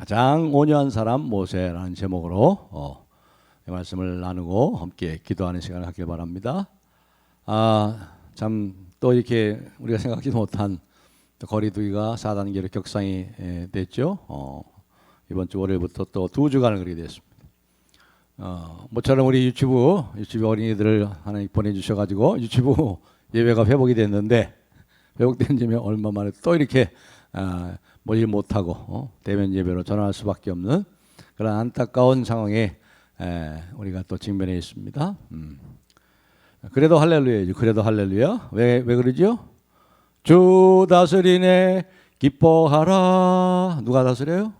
가장 온유한 사람 모세라는 제목으로 이 말씀을 나누고 함께 기도하는 시간을 갖길 바랍니다. 참 또 이렇게 우리가 생각지도 못한 거리두기가 4단계로 격상이 됐죠. 이번 주 월요일부터 또 2주간을 그렇게 됐습니다. 모처럼 우리 유치부 어린이들을 하나 보내주셔가지고 유치부 예배가 회복이 됐는데, 회복된 지면 얼마 만에 또 이렇게 모일 못하고 대면 예배로 전환할 수밖에 없는 그런 안타까운 상황에 우리가 또 직면해 있습니다. 그래도 할렐루야죠. 그래도 할렐루야. 왜 그러죠? 주 다스리네 기뻐하라. 누가 다스려요?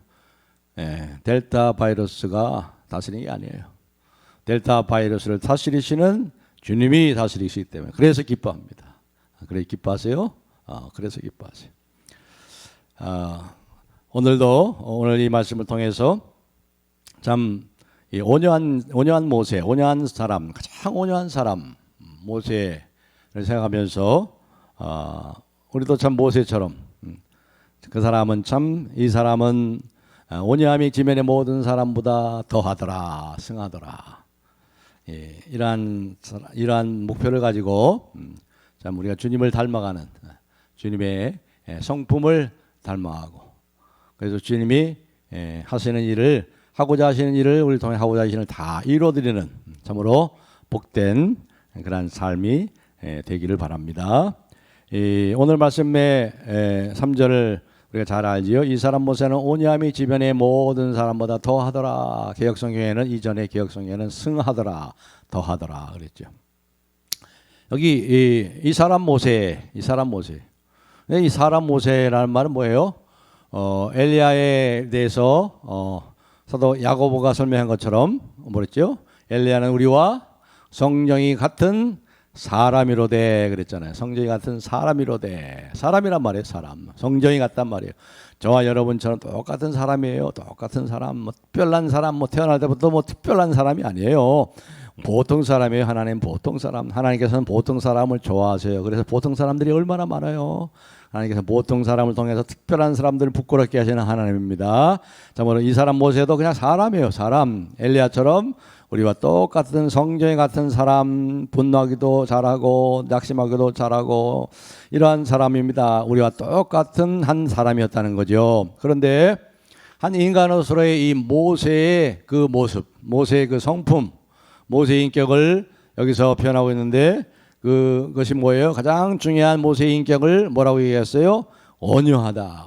델타 바이러스가 다스리는 게 아니에요. 델타 바이러스를 다스리시는 주님이 다스리시기 때문에 그래서 기뻐합니다. 그래 기뻐하세요? 그래서 기뻐하세요. 오늘도 오늘 이 말씀을 통해서 참 이 온유한 모세, 온유한 사람, 가장 온유한 사람 모세를 생각하면서 우리도 참 모세처럼 그 사람은 참 이 사람은 온유함이 지면의 모든 사람보다 더하더라, 승하더라. 이러한 목표를 가지고 참 우리가 주님을 닮아가는 주님의 성품을 닮아가고, 그래서 주님이 하고자 하시는 일을 우리 통해 하고자 하시는 일을 다 이루어드리는 참으로 복된 그런 삶이 되기를 바랍니다. 오늘 말씀의 3절을 우리가 잘 알지요. 이 사람 모세는 온유함이 지변의 모든 사람보다 더하더라. 개역성경에는, 이전의 개역성경에는 승하더라, 더하더라 그랬죠. 여기 이 사람 모세라는 말은 뭐예요? 엘리야에 대해서 사도 야고보가 설명한 것처럼 뭐랬죠? 엘리야는 우리와 성정이 같은 사람이로되 그랬잖아요. 성정이 같은 사람이로되. 사람이란 말이에요. 사람. 성정이 같단 말이에요. 저와 여러분처럼 똑같은 사람이에요. 똑같은 사람. 특별한 사람. 태어날 때부터 특별한 사람이 아니에요. 보통 사람이에요. 하나님 보통 사람. 하나님께서는 보통 사람을 좋아하세요. 그래서 보통 사람들이 얼마나 많아요. 하나님께서 보통 사람을 통해서 특별한 사람들을 부끄럽게 하시는 하나님입니다. 참고로 이 사람 모세도 그냥 사람이에요. 사람. 엘리야처럼 우리와 똑같은 성정이 같은 사람, 분노하기도 잘하고 낙심하기도 잘하고 이러한 사람입니다. 우리와 똑같은 한 사람이었다는 거죠. 그런데 한 인간으로서의 이 모세의 그 모습, 모세의 그 성품, 모세의 인격을 여기서 표현하고 있는데, 그것이 뭐예요? 가장 중요한 모세의 인격을 뭐라고 얘기했어요? 온유하다.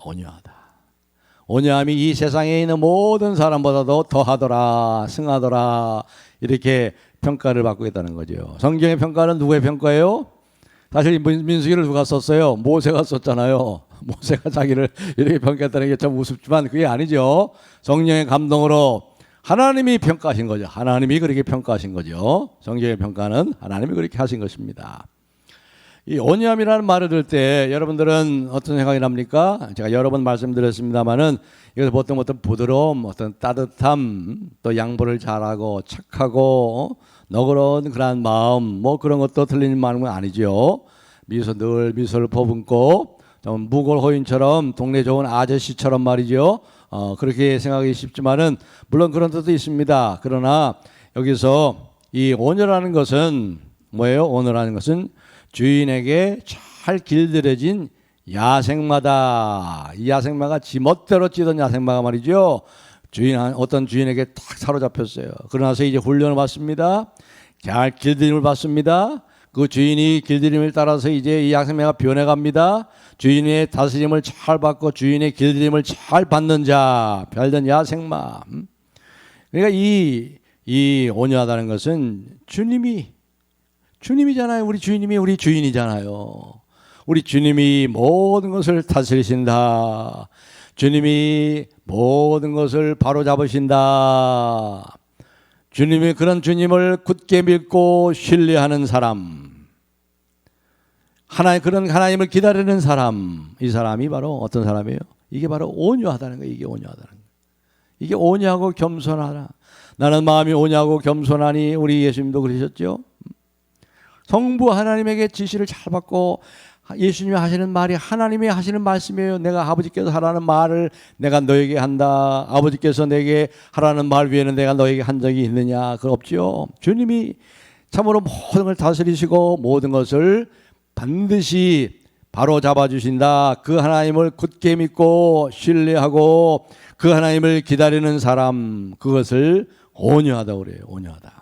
온유함이 이 세상에 있는 모든 사람보다도 더하더라, 승하더라, 이렇게 평가를 받고 있다는 거죠. 성경의 평가는 누구의 평가예요? 사실 민수기를 누가 썼어요? 모세가 썼잖아요. 모세가 자기를 이렇게 평가했다는 게 참 우습지만 그게 아니죠. 성령의 감동으로 하나님이 평가하신 거죠. 하나님이 그렇게 평가하신 거죠. 성경의 평가는 하나님이 그렇게 하신 것입니다. 이 온유함이라는 말을 들을 때 여러분들은 어떤 생각이 납니까? 제가 여러 번 말씀드렸습니다만은 이것은 보통 어떤 부드러움, 어떤 따뜻함, 또 양보를 잘하고 착하고 너그러운 그런 마음, 그런 것도 틀린 말은 아니죠. 늘 미소를 퍼붓고 좀 무골호인처럼 동네 좋은 아저씨처럼 말이죠. 그렇게 생각하기 쉽지만은 물론 그런 뜻도 있습니다. 그러나 여기서 이 온유라는 것은 뭐예요? 온유라는 것은 주인에게 잘 길들여진 야생마다, 이 야생마가 지멋대로 찌던 야생마가 말이죠. 어떤 주인에게 딱 사로잡혔어요. 그러나서 이제 훈련을 받습니다. 잘 길들임을 받습니다. 그 주인이 길들임을 따라서 이제 이 야생마가 변해갑니다. 주인의 다스림을 잘 받고 주인의 길들임을 잘 받는 자, 별된 야생마. 그러니까 이 온유하다는 것은 주님이잖아요. 우리 주인님이 우리 주인이잖아요. 우리 주님이 모든 것을 다스리신다. 주님이 모든 것을 바로잡으신다. 주님이 그런 주님을 굳게 믿고 신뢰하는 사람, 그런 하나님을 기다리는 사람, 이 사람이 바로 어떤 사람이에요? 이게 바로 온유하다는 거예요. 이게 온유하다는 거예요. 이게 온유하고 겸손하다. 나는 마음이 온유하고 겸손하니, 우리 예수님도 그러셨죠. 성부 하나님에게 지시를 잘 받고 예수님이 하시는 말이 하나님이 하시는 말씀이에요. 내가 아버지께서 하라는 말을 내가 너에게 한다. 아버지께서 내게 하라는 말 외에는 내가 너에게 한 적이 있느냐? 그거 없죠. 주님이 참으로 모든 걸 다스리시고 모든 것을 반드시 바로 잡아주신다. 그 하나님을 굳게 믿고 신뢰하고 그 하나님을 기다리는 사람, 그것을 온유하다고 그래요. 온유하다.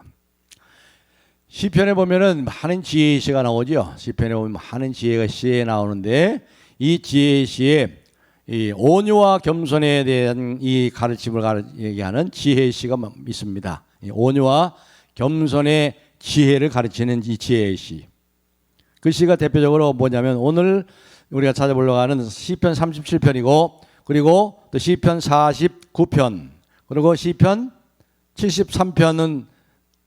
시편에 보면은 많은 지혜의 시가 나오죠. 시편에 보면 많은 지혜가 시에 나오는데 이 지혜의 시에 이 온유와 겸손에 대한 이 가르침을 얘기하는 지혜의 시가 있습니다. 이 온유와 겸손의 지혜를 가르치는 이 지혜의 시. 그 시가 대표적으로 뭐냐면 오늘 우리가 찾아보려고 하는 시편 37편이고 그리고 또 시편 49편 그리고 시편 73편은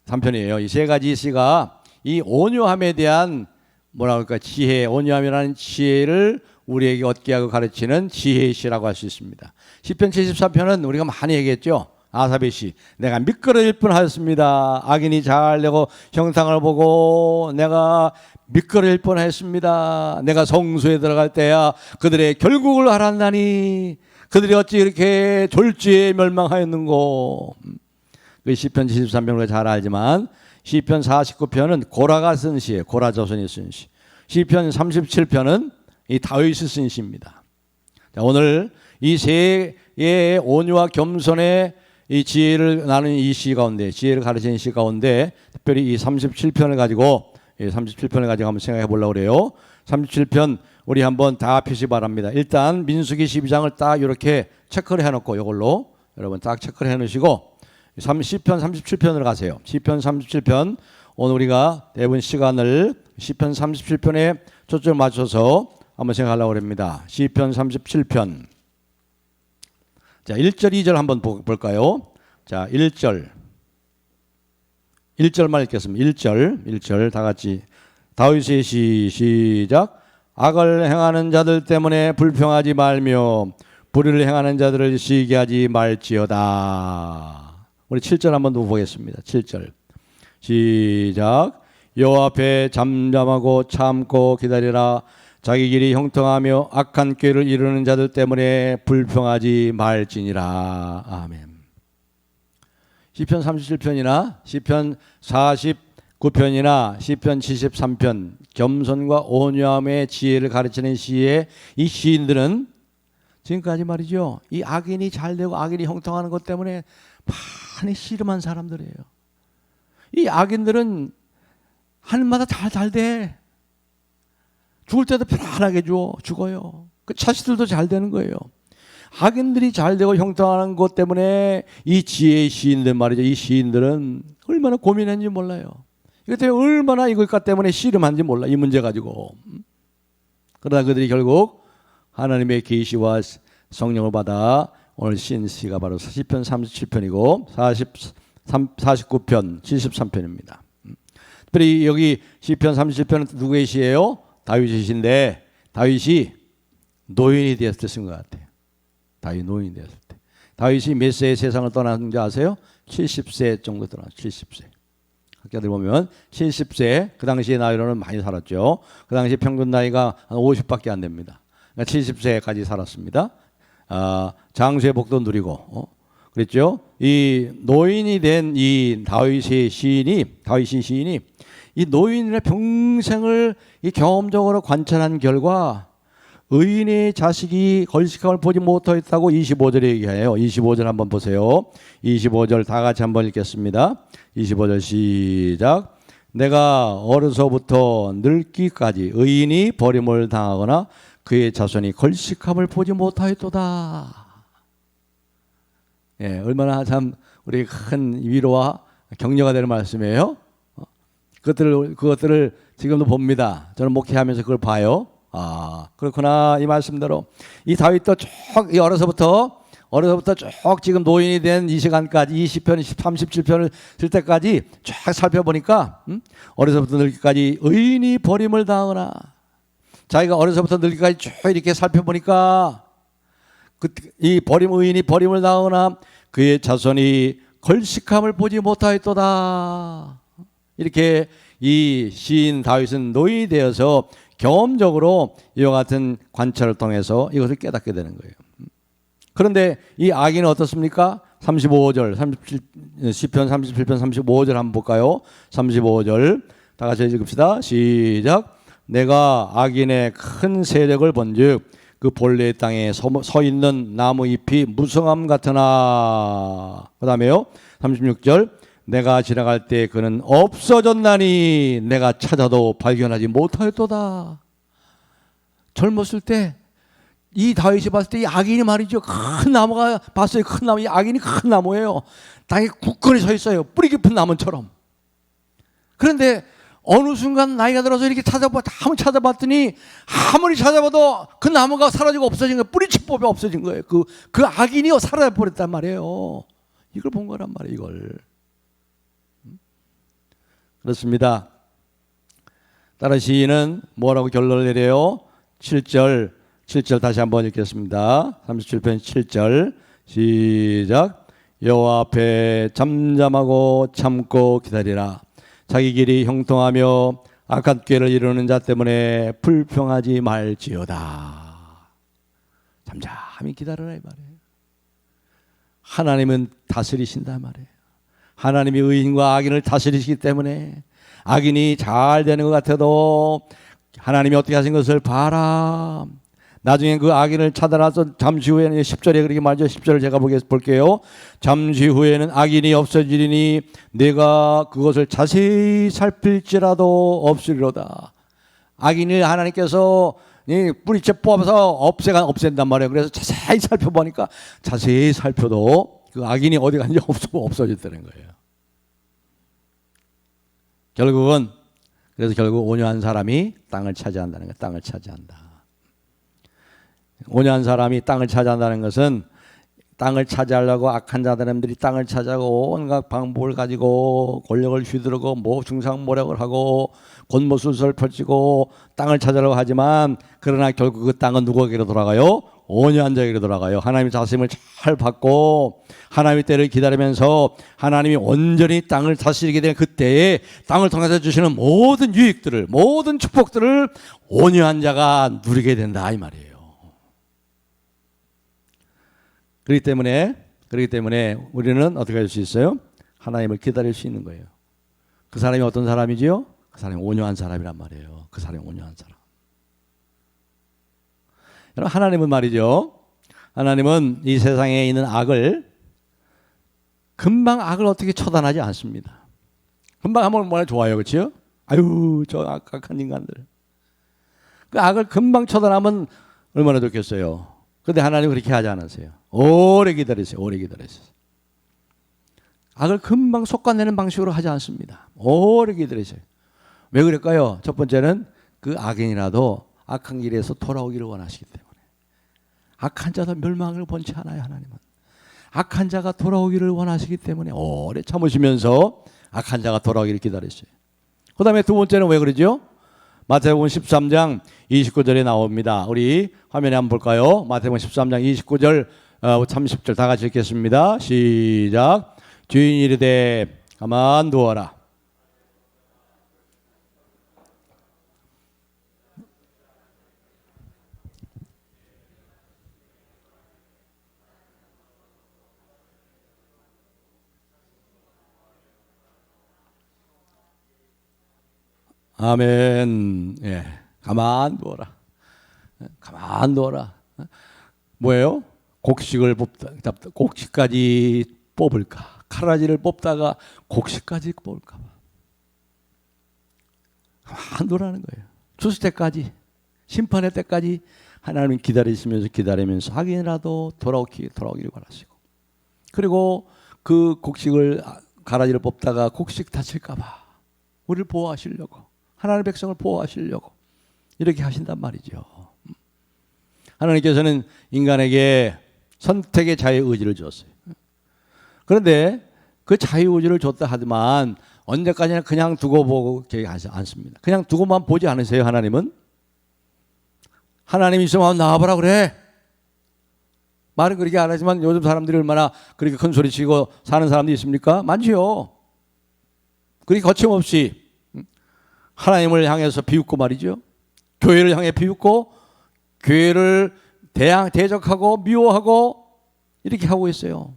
3편이에요. 이 세 가지 시가 이 온유함에 대한 뭐라 그럴까 지혜, 온유함이라는 지혜를 우리에게 얻게 하고 가르치는 지혜의 시라고 할 수 있습니다. 시편 74편은 우리가 많이 얘기했죠. 아삽의 시. 내가 미끄러질 뻔하였습니다. 악인이 잘되고 형상을 보고 내가 미끄러질 뻔했습니다. 내가 성소에 들어갈 때야 그들의 결국을 알았나니 그들이 어찌 이렇게 졸지에 멸망하였는고. 그 시편 73편 우리가 잘 알지만 시편 49편은 고라가 쓴 시예요. 고라 자손이 쓴 시. 시편 37편은 이 다윗이 쓴 시입니다. 자, 오늘 이 세 개의 온유와 겸손의 이 지혜를 나누는 이 시 가운데, 지혜를 가르치는 시 가운데 특별히 이 37편을 가지고 한번 생각해 보려고 그래요. 37편 우리 한번 다 표시 바랍니다. 일단 민수기 12장을 딱 이렇게 체크를 해놓고 이걸로 여러분 딱 체크를 해놓으시고 시편 37편으로 가세요. 시편 37편 오늘 우리가 대부분 시간을 시편 37편에 초점을 맞춰서 한번 생각하려고 합니다. 시편 37편 자 1절 2절 한번 볼까요? 자 1절만 읽겠습니다. 1절 다 같이 다윗의 시 시작. 악을 행하는 자들 때문에 불평하지 말며 불의를 행하는 자들을 시기하지 말지어다. 우리 7절 한번 더 보겠습니다. 7절 시작. 여호와 앞에 잠잠하고 참고 기다리라. 자기 길이 형통하며 악한 꾀를 이루는 자들 때문에 불평하지 말지니라. 아멘. 시편 37편이나 시편 49편이나 시편 73편 겸손과 온유함의 지혜를 가르치는 시에 이 시인들은 지금까지 말이죠. 이 악인이 잘되고 악인이 형통하는 것 때문에 많이 씨름한 사람들이에요. 이 악인들은 하늘마다 잘 돼. 죽을 때도 편안하게 죽어요. 그 자식들도 잘 되는 거예요. 악인들이 잘 되고 형통하는 것 때문에 이 지혜의 시인들 말이죠. 이 시인들은 얼마나 고민했는지 몰라요. 이것 때문에 얼마나 이것 때문에 씨름한지 몰라. 이 문제 가지고. 그러다 그들이 결국 하나님의 계시와 성령을 받아 오늘 쓴 시가 바로 시편 37편이고 49편, 73편입니다. 특별히 여기 시편 37편은 누구의 시예요? 다윗의 시인데 다윗이 노인이 되었을 때 쓴 것 같아요. 다윗 노인이 되었을 때. 다윗이 몇 세에 세상을 떠났는지 아세요? 70세 정도 떠났어요. 70세. 학자들 보면 70세, 그 당시의 나이로는 많이 살았죠. 그 당시 평균 나이가 한 50밖에 안 됩니다. 그러니까 70세까지 살았습니다. 장수의 복도 누리고 그랬죠. 이 노인이 된 이 다윗의 시인이 이 노인의 평생을 이 경험적으로 관찰한 결과 의인의 자식이 걸식함을 보지 못하였다고 25절에 얘기해요. 25절 한번 보세요. 25절 다 같이 한번 읽겠습니다. 25절 시작. 내가 어려서부터 늙기까지 의인이 버림을 당하거나 그의 자손이 걸식함을 보지 못하였도다. 예, 얼마나 참 우리 큰 위로와 격려가 되는 말씀이에요. 그것들을 지금도 봅니다. 저는 목회하면서 그걸 봐요. 그렇구나. 이 말씀대로 이 다윗도 쭉 어려서부터 쭉 지금 노인이 된 이 시간까지 20편, 37편을 쓸 때까지 쫙 살펴보니까 어려서부터 늙기까지 의인이 버림을 당하거나 자기가 어려서부터 늙기까지 쭉 이렇게 살펴보니까 이 의인이 버림을 당하거나 그의 자손이 걸식함을 보지 못하였도다. 이렇게 이 시인 다윗은 노인이 되어서 경험적으로 이와 같은 관찰을 통해서 이것을 깨닫게 되는 거예요. 그런데 이 악인은 어떻습니까? 35절, 37, 시편 37편 35절 한번 볼까요? 35절 다 같이 읽읍시다. 시작. 내가 악인의 큰 세력을 본즉 그 본래의 땅에 서 있는 나무 잎이 무성함 같으나. 그 다음에요 36절 내가 지나갈 때 그는 없어졌나니 내가 찾아도 발견하지 못하였도다. 젊었을 때 이 다윗이 봤을 때 이 악인이 말이죠, 큰 나무가 봤어요. 큰 나무, 이 악인이 큰 나무예요. 땅에 굳건히 서 있어요. 뿌리 깊은 나무처럼. 그런데 어느 순간 나이가 들어서 이렇게 한번 찾아봤더니 아무리 찾아봐도 그 나무가 사라지고 없어진 거예요. 뿌리치법이 없어진 거예요. 그 악인이 사라져버렸단 말이에요. 이걸 본 거란 말이에요. 이걸. 그렇습니다. 다른 시인은 뭐라고 결론을 내려요? 7절 다시 한번 읽겠습니다. 37편 7절 시작. 여호와 앞에 잠잠하고 참고 기다리라. 자기 길이 형통하며 악한 꾀를 이루는 자 때문에 불평하지 말지어다. 잠잠히 기다려라 이 말이에요. 하나님은 다스리신다 말이에요. 하나님이 의인과 악인을 다스리시기 때문에 악인이 잘 되는 것 같아도 하나님이 어떻게 하신 것을 봐라. 나중에 그 악인을 찾아나서 잠시 후에는 10절에 그렇게 말하죠. 10절을 제가 볼게요. 잠시 후에는 악인이 없어지리니 내가 그것을 자세히 살필지라도 없으리로다. 악인을 하나님께서 뿌리채 뽑아서 없앤단 말이에요. 그래서 자세히 살펴보니까 자세히 살펴도 그 악인이 어디 갔는지 없어졌다는 거예요. 결국 온유한 사람이 땅을 차지한다는 거예요. 땅을 차지한다. 온유한 사람이 땅을 차지한다는 것은 땅을 차지하려고 악한 자들이 땅을 차지하고 온갖 방법을 가지고 권력을 휘두르고 중상모략을 하고 권모술수를 펼치고 땅을 차지하려고 하지만 그러나 결국 그 땅은 누구에게로 돌아가요? 온유한 자에게로 돌아가요. 하나님의 다스림을 잘 받고 하나님의 때를 기다리면서 하나님이 온전히 땅을 다스리게 되는 그때에 땅을 통해서 주시는 모든 유익들을, 모든 축복들을 온유한 자가 누리게 된다 이 말이에요. 그렇기 때문에 우리는 어떻게 할 수 있어요? 하나님을 기다릴 수 있는 거예요. 그 사람이 어떤 사람이지요? 그 사람이 온유한 사람이란 말이에요. 그 사람이 온유한 사람. 여러분, 하나님은 말이죠. 하나님은 이 세상에 있는 금방 악을 어떻게 처단하지 않습니다. 금방 하면 뭐가 좋아요. 그렇죠? 아유, 저 악한 인간들. 그 악을 금방 처단하면 얼마나 좋겠어요. 그런데 하나님은 그렇게 하지 않으세요. 오래 기다리세요. 악을 금방 솎아내는 방식으로 하지 않습니다. 오래 기다리세요. 왜 그럴까요? 첫 번째는 그 악인이라도 악한 길에서 돌아오기를 원하시기 때문에. 악한 자도 멸망을 원치 않아요. 하나님은. 악한 자가 돌아오기를 원하시기 때문에 오래 참으시면서 악한 자가 돌아오기를 기다리세요. 그 다음에 두 번째는 왜 그러죠? 마태복음 13장 29절에 나옵니다. 우리 화면에 한번 볼까요? 마태복음 13장 29절 30절 다 같이 읽겠습니다. 시작. 주인이 이르되 가만 두어라. 아멘. 예. 가만 두어라. 가만 두어라. 뭐예요? 곡식까지 뽑을까? 가라지를 뽑다가 곡식까지 뽑을까? 가만 두라는 거예요. 주실 때까지, 심판의 때까지 하나님 기다리면서 악인이라도 돌아오기를 바라시고, 그리고 그 가라지를 뽑다가 곡식 다칠까봐 우리를 보호하시려고, 하나님의 백성을 보호하시려고 이렇게 하신단 말이죠. 하나님께서는 인간에게 선택의 자유의지를 줬어요. 그런데 그 자유의지를 줬다 하지만 언제까지나 그냥 두고 보고 계시지 않습니다. 그냥 두고만 보지 않으세요. 하나님은. 하나님이 있으면 나와보라 그래. 말은 그렇게 안 하지만 요즘 사람들이 얼마나 그렇게 큰 소리 치고 사는 사람도 있습니까? 많지요. 그렇게 거침없이 하나님을 향해서 비웃고 말이죠. 교회를 향해 비웃고 교회를 대적하고 미워하고 이렇게 하고 있어요.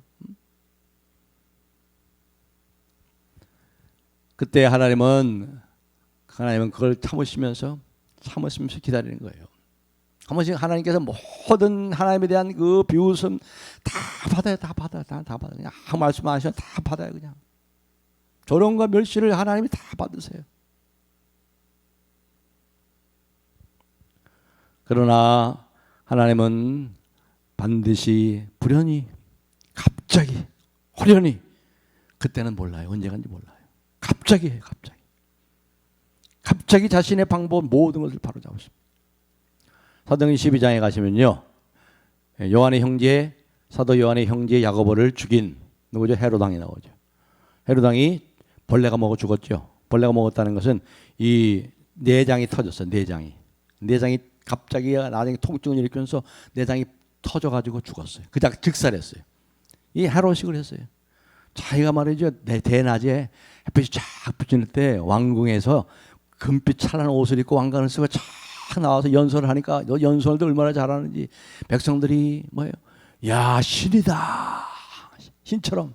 그때 하나님은 그걸 참으시면서 기다리는 거예요. 한 번씩 하나님께서 모든 하나님에 대한 그 비웃음 다 받아요. 다 받아요. 그냥 아무 말씀 안 하셔도 다 받아요. 그냥 조롱과 멸시를 하나님이 다 받으세요. 그러나 하나님은 반드시 불현히 갑자기 호련히, 그때는 몰라요. 언제간지 몰라요. 갑자기 해요. 갑자기 자신의 방법 모든 것을 바로잡으십니다. 사도행전 12장에 가시면요, 사도 요한의 형제 야고보를 죽인 누구죠? 헤로당이 나오죠. 헤로당이 벌레가 먹어 죽었죠. 벌레가 먹었다는 것은 이 내장이 터졌어요. 내장이 갑자기 나중에 통증을 일으키면서 내장이 터져가지고 죽었어요. 그냥 즉살했어요. 이 헤롯이 그랬어요. 자기가 말이죠, 대낮에 햇빛이 쫙 비칠 때 왕궁에서 금빛 찬란한 옷을 입고 왕관을 쓰고 쫙 나와서 연설을 하니까, 연설도 얼마나 잘하는지 백성들이 뭐예요? 야, 신이다, 신처럼.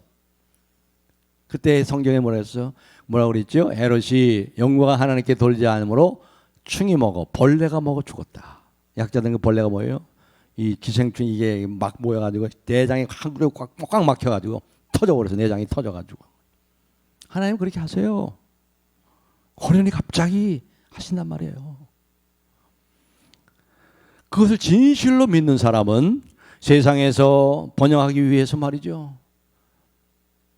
그때 성경에 뭐라고 그랬죠? 헤롯이 영광 하나님께 돌지 않으므로 충이 먹어, 벌레가 먹어 죽었다. 약자된 그 벌레가 뭐예요? 이 기생충 이게 막 모여가지고 내장이 꽉 막혀가지고 터져버려서 내장이 터져가지고. 하나님 그렇게 하세요. 호련히 갑자기 하신단 말이에요. 그것을 진실로 믿는 사람은 세상에서 번영하기 위해서 말이죠,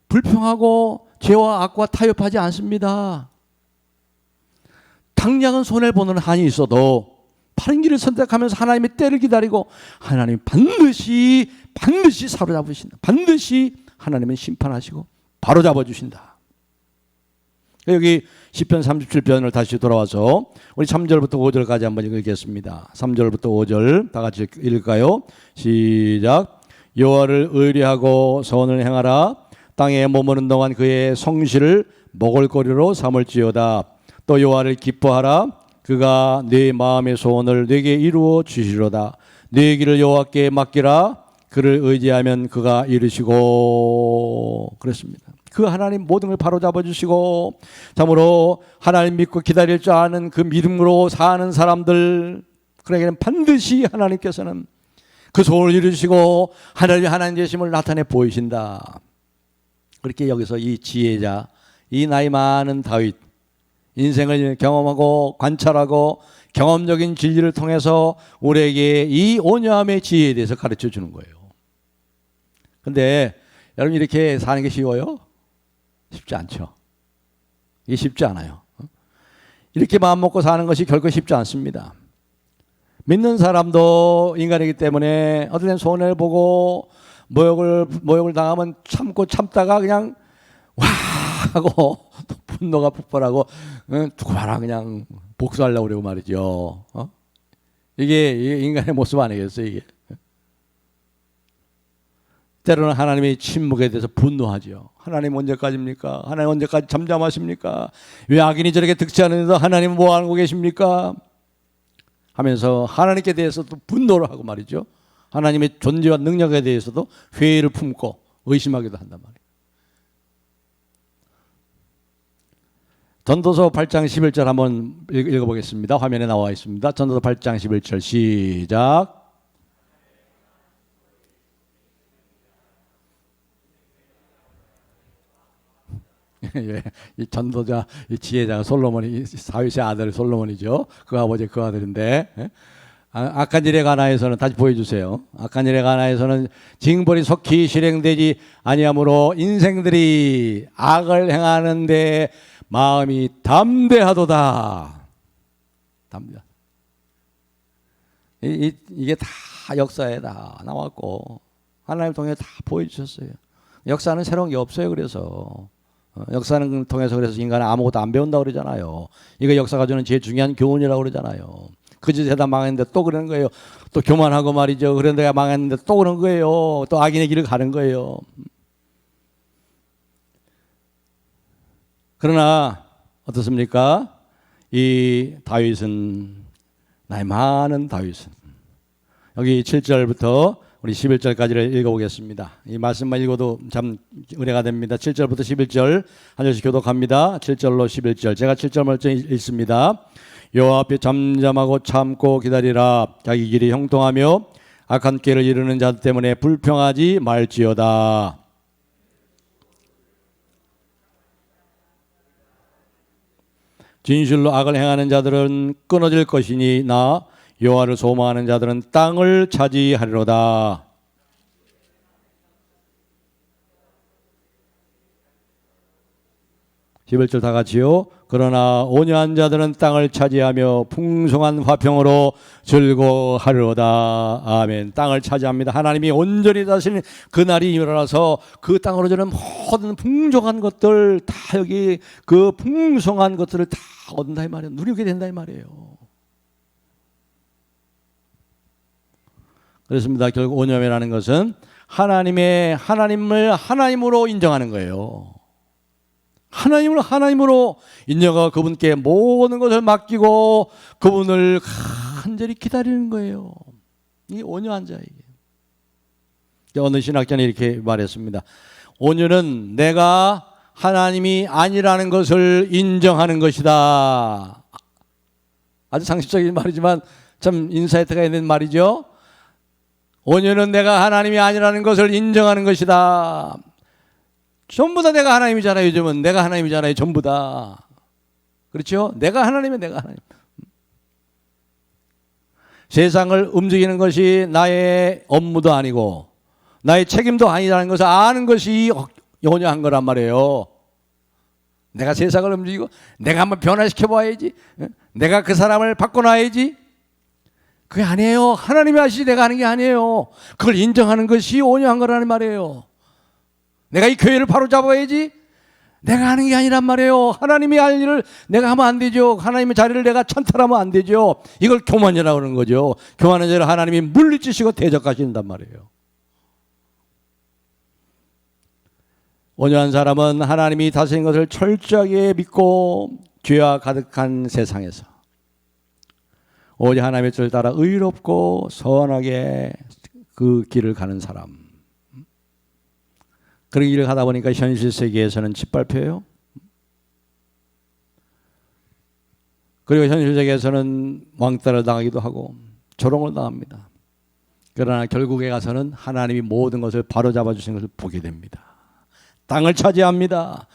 불평하고 죄와 악과 타협하지 않습니다. 당장은 손해보는 한이 있어도 바른 길을 선택하면서 하나님의 때를 기다리고, 하나님 반드시 사로잡으신다. 반드시 하나님은 심판하시고 바로잡아 주신다. 여기 시편 37편을 다시 돌아와서 우리 3절부터 5절까지 한번 읽겠습니다. 3절부터 5절 다 같이 읽을까요? 시작. 여호와를 의뢰하고 선을 행하라. 땅에 머무는 동안 그의 성실을 먹을거리로 삼을지어다. 또 여호와를 기뻐하라. 그가 네 마음의 소원을 네게 이루어 주시리로다. 네 길을 여호와께 맡기라. 그를 의지하면 그가 이루시고. 그렇습니다. 그 하나님 모든 걸 바로잡아 주시고, 참으로 하나님 믿고 기다릴 줄 아는 그 믿음으로 사는 사람들, 그에게는 반드시 하나님께서는 그 소원을 이루시고 하나님 되심을 나타내 보이신다. 그렇게 여기서 이 지혜자, 이 나이 많은 다윗, 인생을 경험하고 관찰하고 경험적인 진리를 통해서 우리에게 이 온유함의 지혜에 대해서 가르쳐 주는 거예요. 근데 여러분, 이렇게 사는 게 쉬워요? 쉽지 않죠. 이게 쉽지 않아요. 이렇게 마음 먹고 사는 것이 결코 쉽지 않습니다. 믿는 사람도 인간이기 때문에 어떨 땐 손해를 보고 모욕을 당하면 참다가 그냥 와 하고 또 분노가 폭발하고 두고 봐라 그냥 복수하려고 그러고 말이죠. 이게 인간의 모습 아니겠어요, 이게? 때로는 하나님의 침묵에 대해서 분노하죠. 하나님 언제까지입니까? 하나님 언제까지 잠잠하십니까? 왜 악인이 저렇게 득세하는데도 하나님은 뭐 하고 계십니까? 하면서 하나님께 대해서도 분노를 하고 말이죠. 하나님의 존재와 능력에 대해서도 회의를 품고 의심하기도 한단 말이에요. 전도서 8장 11절 한번 읽어보겠습니다. 화면에 나와 있습니다. 전도서 8장 11절 시작. 예, 이 전도자, 이 지혜자가 솔로몬이, 다윗의 아들 솔로몬이죠. 그 아버지 그 아들인데, 악한 일에 관하여서는 다시 보여주세요. 악한 일에 관하여서는 징벌이 속히 실행되지 아니하므로 인생들이 악을 행하는데 마음이 담대하도다. 이게 다 역사에 다 나왔고 하나님 통해 다 보여주셨어요. 역사는 새로운 게 없어요. 그래서 역사는 통해서 그래서 인간은 아무것도 안 배운다고 그러잖아요. 이거 역사가 주는 제일 중요한 교훈이라고 그러잖아요. 그 짓에다 망했는데 또 그러는 거예요. 또 교만하고 말이죠. 그런데 내가 망했는데 또 그러는 거예요. 또 악인의 길을 가는 거예요. 그러나 어떻습니까? 이 다윗은 나의 많은 다윗은. 여기 7절부터 우리 11절까지를 읽어보겠습니다. 이 말씀만 읽어도 참 은혜가 됩니다. 7절부터 11절 한 절씩 교독합니다. 7절로 11절. 제가 7절 먼저 읽습니다. 여호와 앞에 잠잠하고 참고 기다리라. 자기 길이 형통하며 악한 길을 이루는 자 때문에 불평하지 말지어다. 진실로 악을 행하는 자들은 끊어질 것이니 나 여호와를 소망하는 자들은 땅을 차지하리로다. 11절 다 같이요. 그러나 온유한 자들은 땅을 차지하며 풍성한 화평으로 즐거워하리로다. 아멘. 땅을 차지합니다. 하나님이 온전히 다스리는 그날이 일어나서 그 땅으로 저는 모든 풍족한 것들 다 여기 그 풍성한 것들을 다 얻는다 이 말이에요. 누리게 된다 이 말이에요. 그렇습니다. 결국 온유함이라는 것은 하나님을 하나님으로 인정하는 거예요. 하나님을 하나님으로 인정하고 그분께 모든 것을 맡기고 그분을 간절히 기다리는 거예요. 이게 온유한 자에게. 어느 신학자는 이렇게 말했습니다. 온유는 내가 하나님이 아니라는 것을 인정하는 것이다. 아주 상식적인 말이지만 참 인사이트가 있는 말이죠. 온유는 내가 하나님이 아니라는 것을 인정하는 것이다. 전부 다 내가 하나님이잖아요. 요즘은 내가 하나님이잖아요. 전부 다. 그렇죠? 내가 하나님이면 내가 하나님. 세상을 움직이는 것이 나의 업무도 아니고 나의 책임도 아니라는 것을 아는 것이 온유한 거란 말이에요. 내가 세상을 움직이고 내가 한번 변화시켜 봐야지. 내가 그 사람을 바꿔놔야지. 그게 아니에요. 하나님이 하시지 내가 하는 게 아니에요. 그걸 인정하는 것이 온유한 거라는 말이에요. 내가 이 교회를 바로 잡아야지. 내가 하는 게 아니란 말이에요. 하나님이 할 일을 내가 하면 안 되죠. 하나님의 자리를 내가 찬탈하면 안 되죠. 이걸 교만이라고 하는 거죠. 교만한 자를 하나님이 물리치시고 대적하신단 말이에요. 온유한 사람은 하나님이 다스린 것을 철저하게 믿고 죄와 가득한 세상에서 오직 하나님의 뜻을 따라 의롭고 선하게 그 길을 가는 사람. 그런 길을 가다 보니까 현실 세계에서는 짓밟혀요. 그리고 현실 세계에서는 왕따를 당하기도 하고 조롱을 당합니다. 그러나 결국에 가서는 하나님이 모든 것을 바로잡아 주시는 것을 보게 됩니다. 땅을 차지합니다.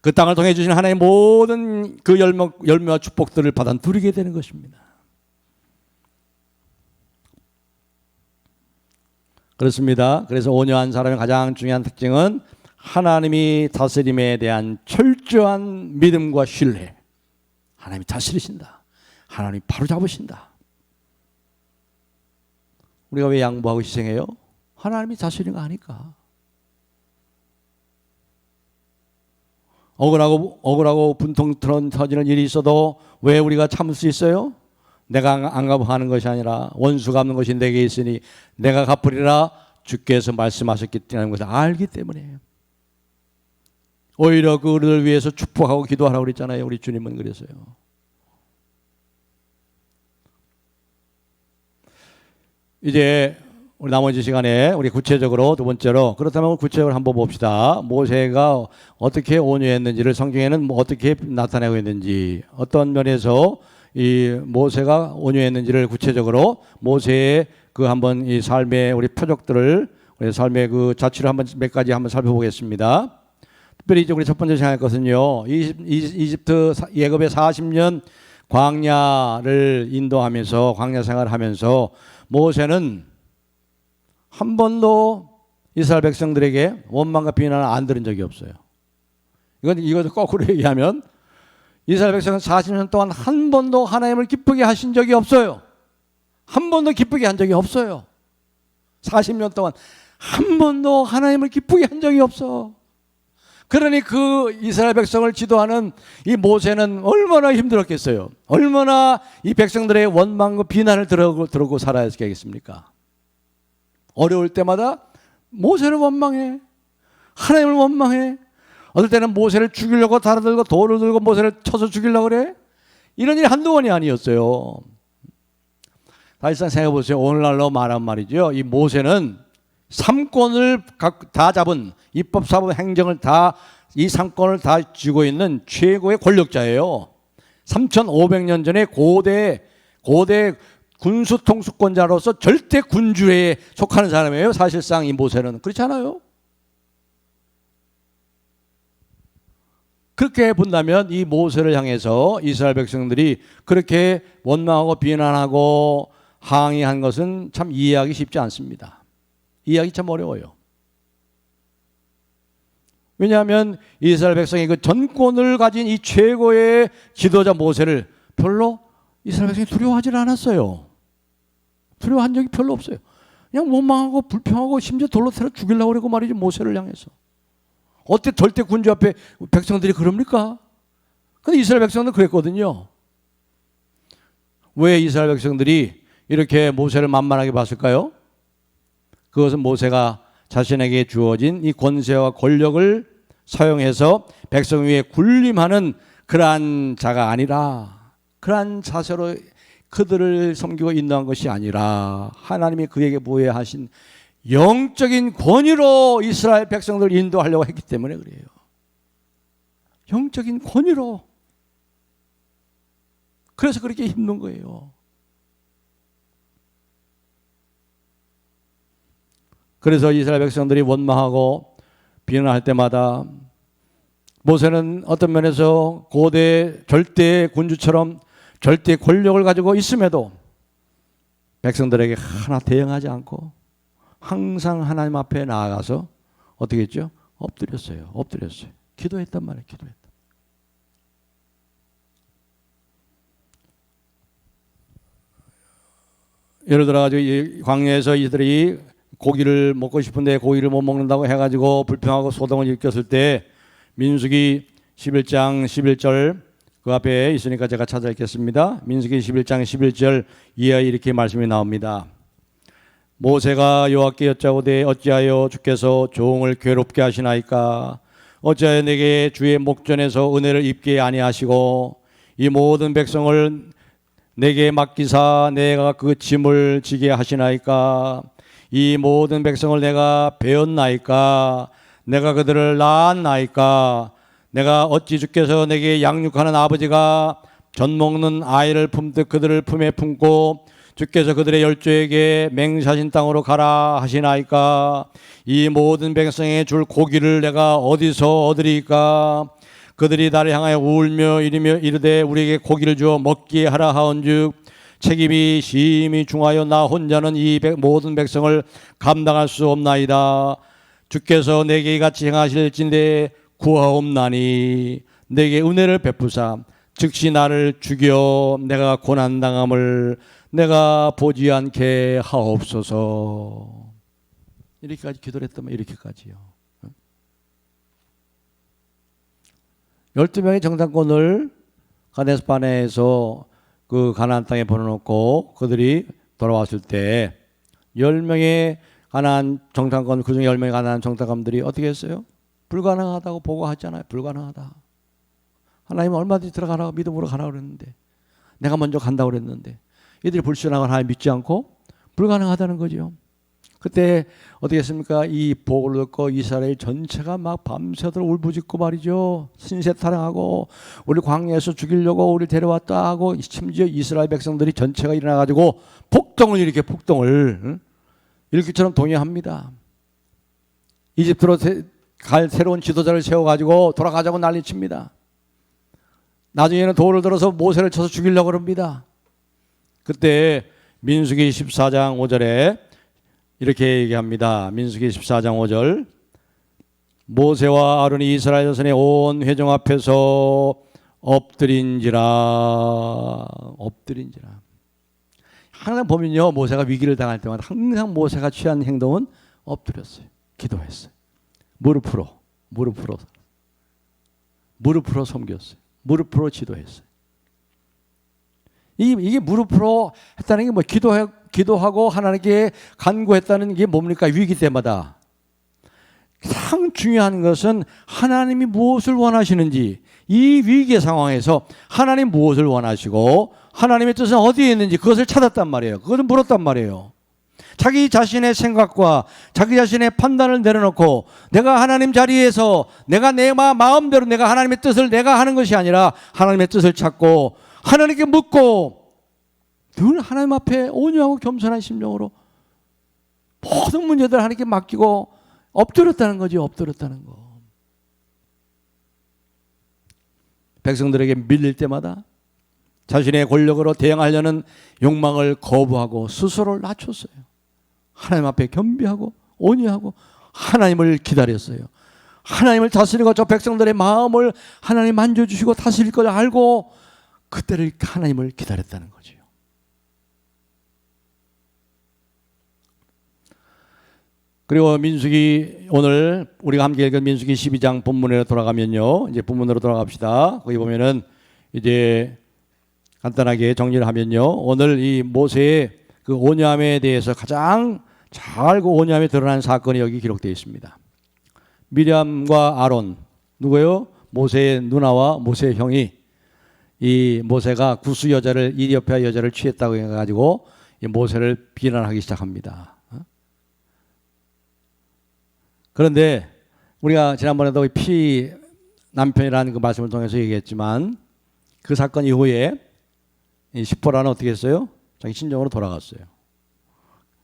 그 땅을 통해 주신 하나님의 모든 그 열매와 축복들을 받아 누리게 되는 것입니다. 그렇습니다. 그래서 온유한 사람의 가장 중요한 특징은 하나님이 다스림에 대한 철저한 믿음과 신뢰. 하나님이 다스리신다. 하나님이 바로 잡으신다. 우리가 왜 양보하고 희생해요? 하나님이 다스리는 거 아니까. 억울하고 분통 터지는 일이 있어도 왜 우리가 참을 수 있어요? 내가 안 갚아하는 것이 아니라 원수 갚는 것이 내게 있으니 내가 갚으리라 주께서 말씀하셨기 때문에 것을 알기 때문에 오히려 그들을 위해서 축복하고 기도하라고 그랬잖아요. 우리 주님은 그랬어요. 이제 우리 나머지 시간에 우리 구체적으로 두 번째로 그렇다면 구체적으로 한번 봅시다. 모세가 어떻게 온유했는지를 성경에는 어떻게 나타내고 있는지 어떤 면에서 이 모세가 온유했는지를 구체적으로 모세의 그 한번 이 삶의 우리 표적들을 우리 삶의 그 자취를 한번 몇 가지 한번 살펴보겠습니다. 특별히 이제 우리 첫 번째 생각할 것은요. 이집트 예굽의 40년 광야를 인도하면서 광야 생활을 하면서 모세는 한 번도 이스라엘 백성들에게 원망과 비난을 안 들은 적이 없어요. 이것을 거꾸로 얘기하면 이스라엘 백성은 40년 동안 한 번도 하나님을 기쁘게 하신 적이 없어요. 한 번도 기쁘게 한 적이 없어요. 40년 동안 한 번도 하나님을 기쁘게 한 적이 없어. 그러니 그 이스라엘 백성을 지도하는 이 모세는 얼마나 힘들었겠어요. 얼마나 이 백성들의 원망과 비난을 들어오고 살아야 되겠습니까? 어려울 때마다 모세를 원망해. 하나님을 원망해. 어떨 때는 모세를 죽이려고 달아들고 돌을 들고 모세를 쳐서 죽이려고 그래. 이런 일이 한두 번이 아니었어요. 사실상 생각해 보세요. 오늘날로 말하면 말이죠. 이 모세는 삼권을 다 잡은 입법, 사법, 행정을 다 이 삼권을 다 쥐고 있는 최고의 권력자예요. 3,500년 전에 고대 군수 통수권자로서 절대 군주에 속하는 사람이에요. 사실상 이 모세는 그렇지 않아요? 그렇게 본다면 이 모세를 향해서 이스라엘 백성들이 그렇게 원망하고 비난하고 항의한 것은 참 이해하기 쉽지 않습니다. 이해하기 참 어려워요. 왜냐하면 이스라엘 백성이 그 전권을 가진 이 최고의 지도자 모세를 별로 이스라엘 백성이 두려워하지 않았어요. 두려워한 적이 별로 없어요. 그냥 원망하고 불평하고 심지어 돌로 때려 죽이려고 그러고 말이죠. 모세를 향해서. 어때 절대 군주 앞에 백성들이 그럽니까? 근데 이스라엘 백성들은 그랬거든요. 왜 이스라엘 백성들이 이렇게 모세를 만만하게 봤을까요? 그것은 모세가 자신에게 주어진 이 권세와 권력을 사용해서 백성 위에 군림하는 그러한 자가 아니라, 그러한 자세로 그들을 섬기고 인도한 것이 아니라 하나님이 그에게 부여하신 영적인 권위로 이스라엘 백성들을 인도하려고 했기 때문에 그래요. 영적인 권위로. 그래서 그렇게 힘든 거예요. 그래서 이스라엘 백성들이 원망하고 비난할 때마다 모세는 어떤 면에서 고대 절대 군주처럼 절대 권력을 가지고 있음에도 백성들에게 하나 대응하지 않고 항상 하나님 앞에 나아가서 어떻게 했죠? 엎드렸어요. 기도했단 말이에요. 기도했다. 예를 들어가지고 이 광야에서 이들이 고기를 먹고 싶은데 고기를 못 먹는다고 해가지고 불평하고 소동을 일으켰을 때 민수기 11장 11절 그 앞에 있으니까 제가 찾아 읽겠습니다. 민수기 11장 11절 이하에 이렇게 말씀이 나옵니다. 모세가 여호와께 여짜오되 어찌하여 주께서 종을 괴롭게 하시나이까? 어찌하여 내게 주의 목전에서 은혜를 입게 아니하시고 이 모든 백성을 내게 맡기사 내가 그 짐을 지게 하시나이까? 이 모든 백성을 내가 배웠나이까? 내가 그들을 낳았나이까? 내가 어찌 주께서 내게 양육하는 아버지가 젖 먹는 아이를 품듯 그들을 품에 품고 주께서 그들의 열조에게 맹세하신 땅으로 가라 하시나이까? 이 모든 백성에 줄 고기를 내가 어디서 얻으리까? 그들이 나를 향하여 울며 이르되 우리에게 고기를 주어 먹게 하라 하온즉 책임이 심히 중하여 나 혼자는 이 모든 백성을 감당할 수 없나이다. 주께서 내게 이같이 행하실진대 구하옵나니 내게 은혜를 베푸사 즉시 나를 죽여 내가 고난당함을 내가 보지 않게 하옵소서. 이렇게까지 기도를 했다면 이렇게까지요. 12명의 정탐꾼을 가데스바네에서 그 가나안 땅에 보내놓고 그들이 돌아왔을 때 10명의 가나안 정탐꾼, 그중에 10명의 가나안 정탐관들이 어떻게 했어요? 불가능하다고 보고하잖아요. 불가능하다. 하나님은 얼마든지 들어가라고 믿음으로 가라고 그랬는데, 내가 먼저 간다고 그랬는데 이들이 불신하고 하나님 믿지 않고 불가능하다는 거죠. 그때 어떻게 했습니까? 이 복을 듣고 이스라엘 전체가 막 밤새도록 울부짖고 말이죠. 신세 타령하고 우리 광야에서 죽이려고 우리를 데려왔다 하고 심지어 이스라엘 백성들이 전체가 일어나가지고 폭동을 일으켜 폭동을 일기처럼 동요합니다. 이집트로 갈 새로운 지도자를 세워가지고 돌아가자고 난리칩니다. 나중에는 돌을 들어서 모세를 쳐서 죽이려고 합니다. 그때 민수기 14장 5절에 이렇게 얘기합니다. 민수기 14장 5절 모세와 아론이 이스라엘 자손의 온 회중 앞에서 엎드린지라. 항상 보면요, 모세가 위기를 당할 때마다 항상 모세가 취한 행동은 엎드렸어요. 기도했어요. 무릎으로 섬겼어요. 무릎으로 지도했어요. 이게 무릎으로 했다는 게 뭐 기도하고 하나님께 간구했다는 게 뭡니까? 위기 때마다. 가장 중요한 것은 하나님이 무엇을 원하시는지, 이 위기의 상황에서 하나님 무엇을 원하시고 하나님의 뜻은 어디에 있는지 그것을 찾았단 말이에요. 그것을 물었단 말이에요. 자기 자신의 생각과 자기 자신의 판단을 내려놓고 내가 하나님 자리에서 내가 내 마음대로 내가 하나님의 뜻을 내가 하는 것이 아니라 하나님의 뜻을 찾고 하나님께 묻고 늘 하나님 앞에 온유하고 겸손한 심령으로 모든 문제들 하나님께 맡기고 엎드렸다는 거죠. 엎드렸다는 거. 백성들에게 밀릴 때마다 자신의 권력으로 대항하려는 욕망을 거부하고 스스로를 낮췄어요. 하나님 앞에 겸비하고 온유하고 하나님을 기다렸어요. 하나님을 다스리고 저 백성들의 마음을 하나님 만져주시고 다스릴 걸 알고 그때를 하나님을 기다렸다는 거죠. 그리고 민수기 오늘 우리가 함께 읽은 민수기 12장 본문으로 돌아가면요. 이제 본문으로 돌아갑시다. 거기 보면은 이제 간단하게 정리를 하면요. 오늘 이 모세의 그 온유함에 대해서 가장 잘 그 온유함이 드러난 사건이 여기 기록되어 있습니다. 미리암과 아론 누구요? 모세의 누나와 모세의 형이 이 모세가 구스 여자를 이디오피아 여자를 취했다고 해가지고 이 모세를 비난하기 시작합니다. 그런데 우리가 지난번에도 피 남편이라는 그 말씀을 통해서 얘기했지만 그 사건 이후에 이 시포라는 어떻게 했어요? 자기 친정으로 돌아갔어요.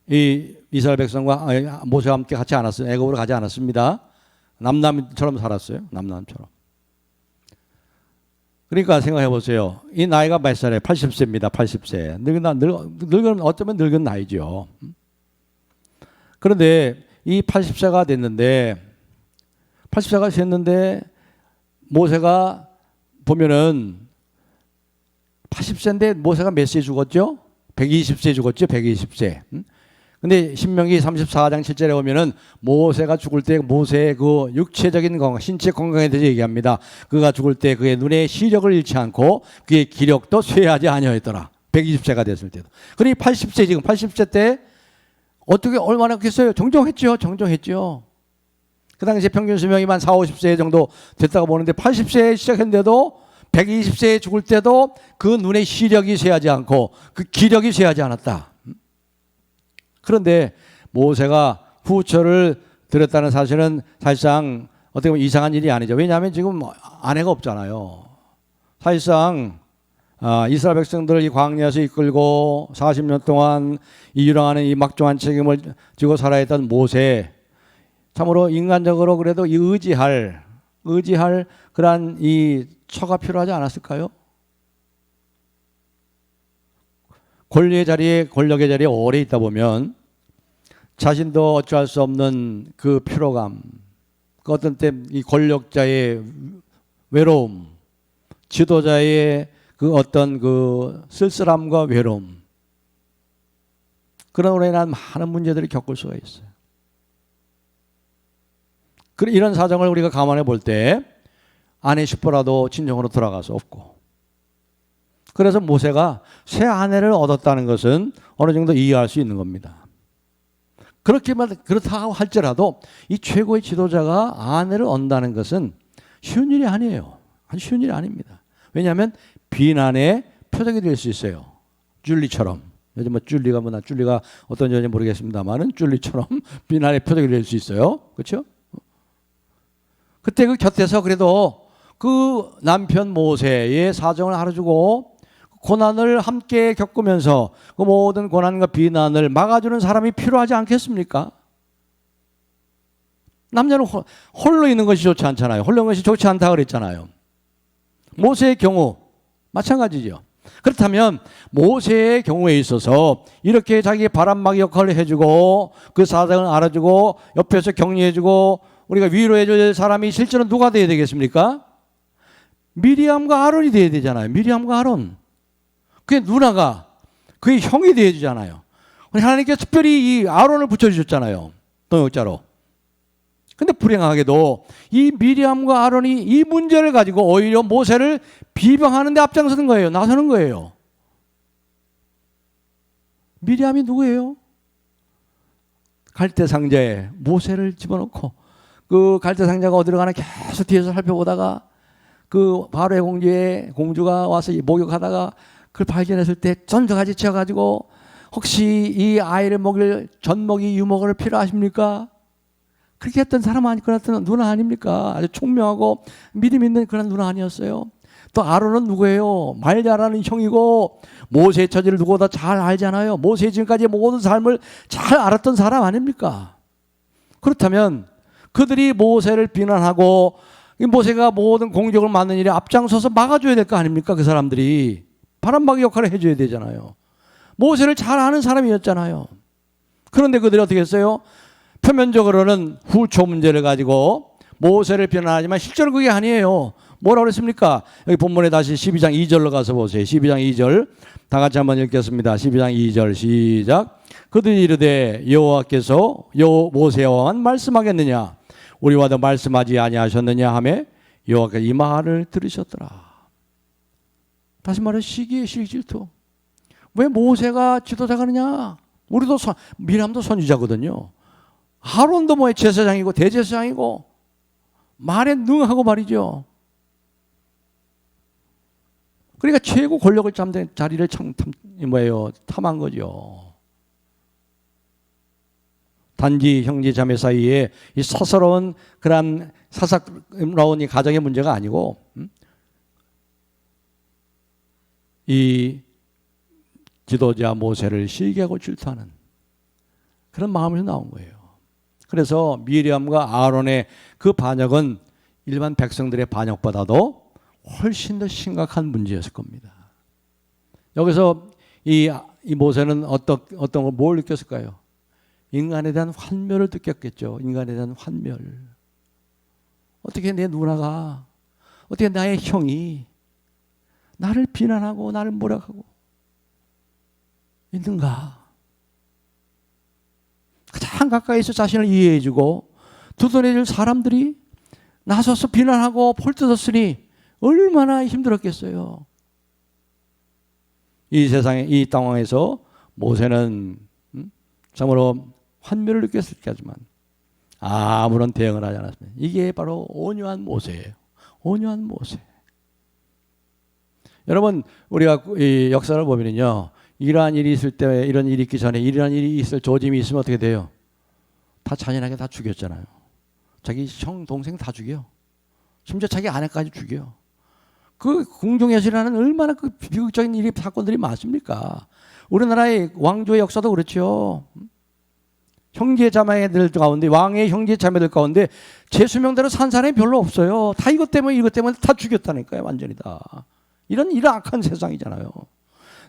이 이스라엘 백성과 모세와 함께 같이 않았어요. 애굽으로 가지 않았습니다. 남남처럼 살았어요. 남남처럼. 그러니까 생각해 보세요. 이 나이가 몇 살이에요? 80세입니다. 80세. 늙은 어쩌면 늙은 나이죠. 그런데 이 80세가 됐는데 모세가 보면은 80세인데 모세가 몇 세에 죽었죠? 120세에 죽었죠? 120세. 근데 신명기 34장 7절에 보면은 모세가 죽을 때 모세의 그 육체적인 건강, 신체 건강에 대해서 얘기합니다. 그가 죽을 때 그의 눈에 시력을 잃지 않고 그의 기력도 쇠하지 아니하였더라. 120세가 됐을 때도. 그러니 80세 지금 80세 때 어떻게 얼마나 했어요? 정정했죠. 그 당시에 평균 수명이 한 4, 50세 정도 됐다고 보는데 80세에 시작했는데도 120세에 죽을 때도 그 눈의 시력이 쇠하지 않고 그 기력이 쇠하지 않았다. 그런데 모세가 후처를 드렸다는 사실은 사실상 어떻게 보면 이상한 일이 아니죠. 왜냐하면 지금 아내가 없잖아요. 사실상 이스라엘 백성들을 이 광야에서 이끌고 40년 동안 이 유랑하는 이 막중한 책임을 지고 살아야 했던 모세, 참으로 인간적으로 그래도 이 의지할 그러한 이 처가 필요하지 않았을까요? 권력의 자리에 오래 있다 보면 자신도 어찌할 수 없는 그 피로감, 그 어떤 때 이 권력자의 외로움, 지도자의 그 어떤 그 쓸쓸함과 외로움, 그런 으로 인한 많은 문제들을 겪을 수가 있어요. 이런 사정을 우리가 감안해 볼 때 아내 시포라도 친정으로 돌아갈 수 없고, 그래서 모세가 새 아내를 얻었다는 것은 어느 정도 이해할 수 있는 겁니다. 그렇다고 할지라도 이 최고의 지도자가 아내를 얻는다는 것은 쉬운 일이 아니에요. 아주 쉬운 일이 아닙니다. 왜냐하면 비난의 표적이 될 수 있어요. 줄리처럼. 요즘 줄리가 어떤 여인지 모르겠습니다만은 줄리처럼 비난의 표적이 될 수 있어요. 그렇죠? 그때 그 곁에서 그래도 그 남편 모세의 사정을 알아주고 고난을 함께 겪으면서 그 모든 고난과 비난을 막아주는 사람이 필요하지 않겠습니까? 남자는 홀로 있는 것이 좋지 않잖아요. 홀로 있는 것이 좋지 않다고 그랬잖아요. 모세의 경우 마찬가지죠. 그렇다면 모세의 경우에 있어서 이렇게 자기의 바람막이 역할을 해주고 그 사정을 알아주고 옆에서 격려해주고 우리가 위로해줄 사람이 실제로 누가 돼야 되겠습니까? 미리암과 아론이 돼야 되잖아요. 미리암과 아론. 그의 누나가 그의 형이 돼야 되잖아요. 하나님께서 특별히 이 아론을 붙여주셨잖아요. 동역자로. 근데 불행하게도 이 미리암과 아론이 이 문제를 가지고 오히려 모세를 비방하는 데 앞장서는 거예요. 나서는 거예요. 미리암이 누구예요? 갈대 상자에 모세를 집어넣고 그 갈대 상자가 어디로 가나 계속 뒤에서 살펴보다가 그 바로의 공주가 와서 목욕하다가 그걸 발견했을 때 전도가지 지어가지고 혹시 이 아이를 먹일 젖먹이 유먹을 필요하십니까? 그렇게 했던 사람 아니까 누나 아닙니까? 아주 총명하고 믿음 있는 그런 누나 아니었어요? 또 아론은 누구예요? 말 잘하는 형이고 모세의 처지를 누구보다 잘 알잖아요. 모세 지금까지 모든 삶을 잘 알았던 사람 아닙니까? 그렇다면 그들이 모세를 비난하고 모세가 모든 공적을 맡는 일에 앞장서서 막아줘야 될 거 아닙니까? 그 사람들이 바람막이 역할을 해줘야 되잖아요. 모세를 잘 아는 사람이었잖아요. 그런데 그들이 어떻게 했어요? 표면적으로는 후초 문제를 가지고 모세를 비난하지만 실제로 그게 아니에요. 뭐라고 그랬습니까? 여기 본문에 다시 12장 2절로 가서 보세요. 12장 2절 다 같이 한번 읽겠습니다. 12장 2절 시작. 그들이 이르되 여호와께서 모세와만 말씀하겠느냐 우리와도 말씀하지 아니하셨느냐 하매 여호와께서 이 말을 들으셨더라. 다시 말해 시기의 질투. 왜 모세가 지도자가 하느냐? 우리도 미람도 선지자거든요. 아론도 뭐의 제사장이고 대제사장이고 말에 능하고 말이죠. 그러니까 최고 권력을 잡는 자리를 탐한 거죠. 단지 형제 자매 사이에 이 서서러운 그런 사사로운 이 가정의 문제가 아니고 이 지도자 모세를 시기하고 질투하는 그런 마음에서 나온 거예요. 그래서 미리암과 아론의 그 반역은 일반 백성들의 반역보다도 훨씬 더 심각한 문제였을 겁니다. 여기서 이 모세는 어떤 뭘 느꼈을까요? 인간에 대한 환멸을 느꼈겠죠. 인간에 대한 환멸. 어떻게 내 누나가, 어떻게 나의 형이 나를 비난하고 나를 모략하고 있는가? 가장 가까이서 자신을 이해해주고 두드려줄 사람들이 나서서 비난하고 폴뜯었으니 얼마나 힘들었겠어요. 이 세상에 이 상황에서 모세는 참으로 환멸을 느꼈을 거지만 아무런 대응을 하지 않았습니다. 이게 바로 온유한 모세예요. 온유한 모세. 여러분 우리가 이 역사를 보면요, 이러한 일이 있을 때, 이런 일이 있기 전에 이러한 일이 있을 조짐이 있으면 어떻게 돼요? 다 잔인하게 다 죽였잖아요. 자기 형 동생 다 죽여. 심지어 자기 아내까지 죽여. 그 궁정예술이라는 얼마나 그 비극적인 일이 사건들이 많습니까? 우리나라의 왕조의 역사도 그렇죠. 형제 자매들 가운데, 왕의 형제 자매들 가운데 제 수명대로 산 사람이 별로 없어요. 다 이것 때문에 다 죽였다니까요. 완전히 다. 이런 악한 세상이잖아요.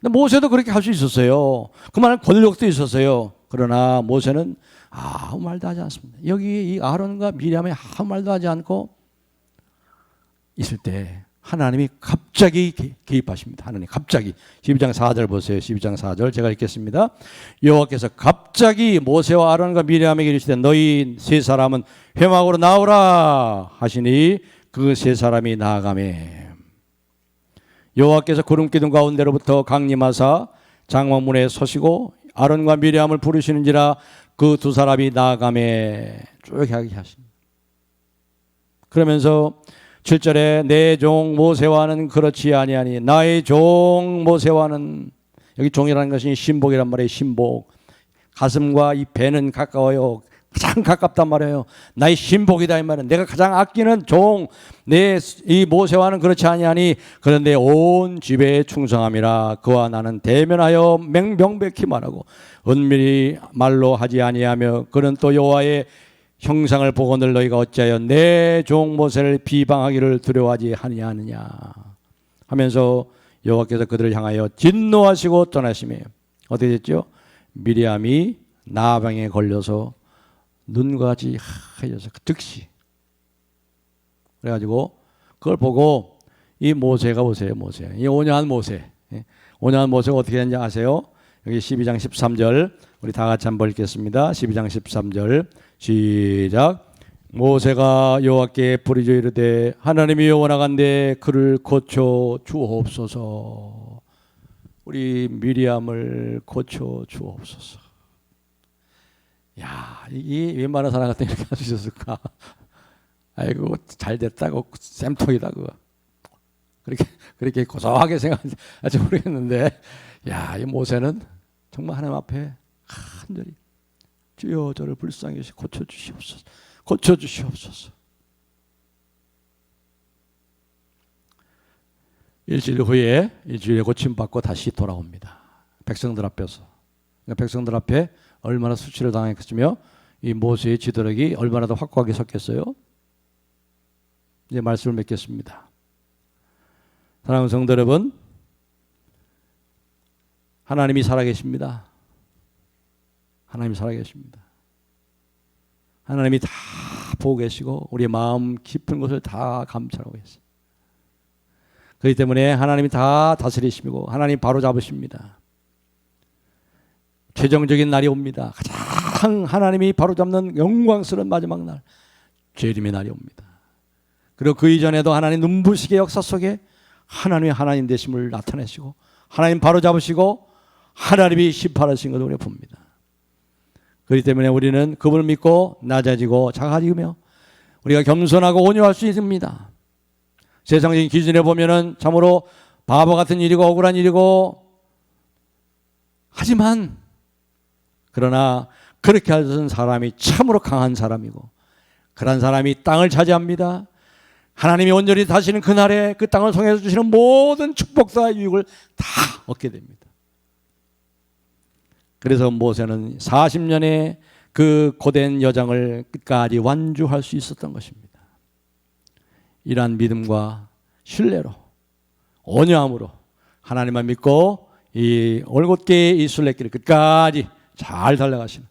근데 모세도 그렇게 할 수 있었어요. 그만한 권력도 있었어요. 그러나 모세는 아무 말도 하지 않습니다. 여기 이 아론과 미리암이 아무 말도 하지 않고 있을 때 하나님이 갑자기 개입하십니다. 하나님 갑자기. 12장 4절 보세요. 12장 4절 제가 읽겠습니다. 여호와께서 갑자기 모세와 아론과 미리암에게 이르시되 너희 세 사람은 회막으로 나오라 하시니 그 세 사람이 나아가매 여호와께서 구름 기둥 가운데로부터 강림하사 장막문에 서시고 아론과 미리암을 부르시는지라 그 두 사람이 나아가매 쭉 하게 하십니다. 그러면서 7절에 내 종 모세와는 그렇지 아니하니 나의 종 모세와는, 여기 종이라는 것이 신복이란 말이에요. 신복. 가슴과 이 배는 가까워요. 가장 가깝단 말이에요. 나의 신복이다 이 말은. 내가 가장 아끼는 종 내 이 모세와는 그렇지 아니하니 그런데 온 집에 충성함이라 그와 나는 대면하여 명백히 말하고 은밀히 말로 하지 아니하며 그는 또 여호와의 형상을 보고늘 너희가 어찌하여 내 종 모세를 비방하기를 두려워하지 아니하느냐 하면서 여호와께서 그들을 향하여 진노하시고 떠나시며 어떻게 됐죠? 미리암이 나방에 걸려서 눈과 같이 하얘서 즉시. 그래가지고 그걸 보고 이 모세가 보세요. 모세. 이 온유한 모세. 온유한 모세가 어떻게 되는지 아세요? 여기 12장 13절 우리 다 같이 한번 읽겠습니다. 12장 13절 시작. 모세가 여호와께 부르짖어 이르되 하나님이 원하건대 그를 고쳐 주옵소서. 우리 미리암을 고쳐 주옵소서. 야, 이 웬만한 사람 같은 이렇게 할 수 있었을까? 아이고 잘 됐다고 쌤통이다 그거. 그렇게 고소하게 생각할지 모르겠는데, 야, 이 모세는 정말 하나님 앞에 간절히 주여 저를 불쌍히 여기시 고쳐주시옵소서, 고쳐주시옵소서. 일주일에 고침받고 다시 돌아옵니다. 백성들 앞에서. 그러니까 백성들 앞에 얼마나 수치를 당했겠으며 이 모세의 지도력이 얼마나 더 확고하게 섰겠어요. 이제 말씀을 맺겠습니다. 사랑하는 성도 여러분, 하나님이 살아계십니다. 하나님이 살아계십니다. 하나님이 다 보고 계시고 우리의 마음 깊은 곳을 다 감찰하고 계세요. 그렇기 때문에 하나님이 다 다스리시고 하나님 바로 잡으십니다. 최종적인 날이 옵니다. 가장 하나님이 바로 잡는 영광스러운 마지막 날, 재림의 날이 옵니다. 그리고 그 이전에도 하나님 눈부시게 역사 속에 하나님의 하나님 되심을 나타내시고 하나님 바로 잡으시고 하나님이 심판하신 것을 우리가 봅니다. 그렇기 때문에 우리는 그분을 믿고 낮아지고 작아지며 우리가 겸손하고 온유할 수 있습니다. 세상적인 기준에 보면은 참으로 바보 같은 일이고 억울한 일이고, 하지만 그러나 그렇게 하는 사람이 참으로 강한 사람이고 그런 사람이 땅을 차지합니다. 하나님이 온전히 다시는 그날에 그 땅을 통해서 주시는 모든 축복과 유익을 다 얻게 됩니다. 그래서 모세는 40년의 그 고된 여정을 끝까지 완주할 수 있었던 것입니다. 이러한 믿음과 신뢰로 온유함으로 하나님만 믿고 이 올곧게 이 순례길을 끝까지 잘 달려가시는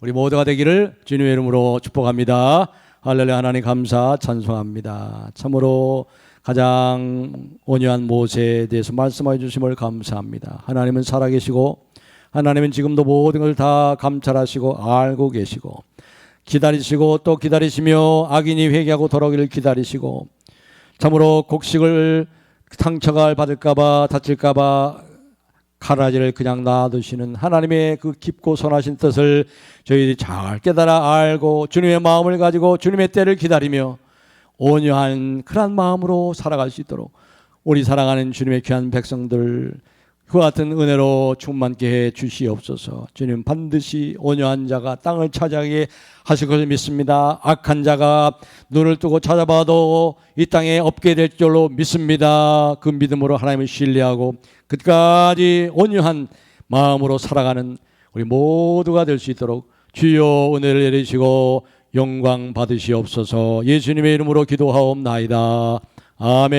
우리 모두가 되기를 주님의 이름으로 축복합니다. 할렐루야. 하나님 감사 찬송합니다. 참으로 가장 온유한 모세에 대해서 말씀해 주심을 감사합니다. 하나님은 살아계시고 하나님은 지금도 모든 걸 다 감찰하시고 알고 계시고 기다리시고 또 기다리시며 악인이 회개하고 돌아오기를 기다리시고 참으로 곡식을 상처가 받을까봐 다칠까봐 가라지를 그냥 놔두시는 하나님의 그 깊고 선하신 뜻을 저희들이 잘 깨달아 알고 주님의 마음을 가지고 주님의 때를 기다리며 온유한 그런 마음으로 살아갈 수 있도록 우리 사랑하는 주님의 귀한 백성들 그와 같은 은혜로 충만케 해 주시옵소서. 주님 반드시 온유한 자가 땅을 차지하게 하실 것을 믿습니다. 악한 자가 눈을 뜨고 찾아봐도 이 땅에 없게 될 줄로 믿습니다. 그 믿음으로 하나님을 신뢰하고 끝까지 온유한 마음으로 살아가는 우리 모두가 될 수 있도록 주여 은혜를 내리시고 영광 받으시옵소서. 예수님의 이름으로 기도하옵나이다. 아멘.